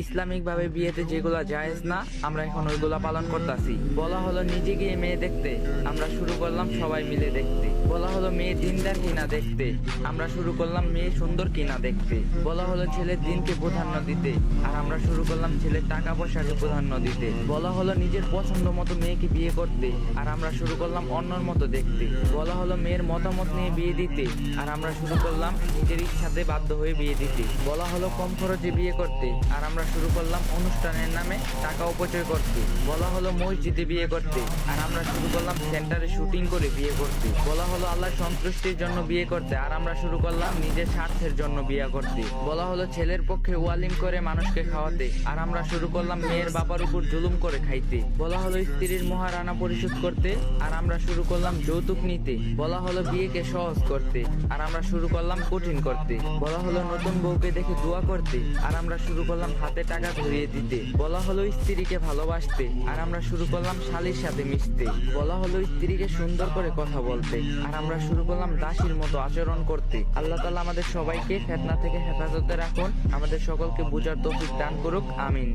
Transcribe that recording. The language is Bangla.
ইসলামিক ভাবে বিয়েতে যেগুলা জায়েজ না, আমরা এখন ওইগুলা পালন করতেছি। বলা হলো নিজে গিয়ে মেয়ে দেখতে, আমরা শুরু করলাম সবাই মিলে দেখতে। বলা হলো মেয়ে দিনদার কিনা দেখতে, আমরা শুরু করলাম মেয়ে সুন্দর কিনা দেখতে। বলা হলো ছেলের দিনকে প্রাধান্য দিতে, আর আমরা শুরু করলাম ছেলের টাকা পয়সাকে প্রাধান্য দিতে। বলা হলো নিজের পছন্দ মতো মেয়েকে বিয়ে করতে, আর আমরা শুরু করলাম অন্যর মতো দেখতে। বলা হলো মেয়ের মতামত নিয়ে বিয়ে দিতে, আর আমরা শুরু করলাম নিজের ইচ্ছাতে বাধ্য হয়ে বিয়ে দিতে। বলা হলো কম খরচে বিয়ে করতে, আর আমরা শুরু করলাম অনুষ্ঠানের নামে টাকা অপচয় করতে। বলা হলো মসজিদে বিয়ে করতে, আর আমরা শুরু করলাম সেন্টারে শুটিং করে বিয়ে করতে। বলা হলো আল্লাহর সন্তুষ্টির জন্য বিয়ে করতে, আর আমরা শুরু করলাম নিজের স্বার্থের জন্য বিয়ে করতে। বলা হলো ছেলের পক্ষে ওয়ালিম করে মানুষকে খাওয়াতে, আর আমরা শুরু করলাম মেয়ের বাবার উপর জুলুম করে খাইতে। বলা হলো স্ত্রীর মহারানা পরিশোধ করতে, আর আমরা শুরু করলাম যৌতুক নিতে। বলা হলো বিয়েকে সহজ করতে, আর আমরা শুরু করলাম কঠিন করতে। বলা হলো নতুন বউকে দেখে দোয়া করতে, আর আমরা শুরু করলাম হাতে টাকা ধরিয়ে দিতে। বলা হলো স্ত্রীকে ভালোবাসতে, আর আমরা শুরু করলাম শালীর সাথে মিশতে। বলা হলো স্ত্রীকে সুন্দর করে কথা বলতে, আর আমরা শুরু করলাম দাসীর মতো আচরণ করতে। আল্লাহ তাআলা আমাদের সবাইকে ফিতনা থেকে হেফাজতে রাখুন, আমাদের সকলকে বুঝার তৌফিক দান করুক, আমিন।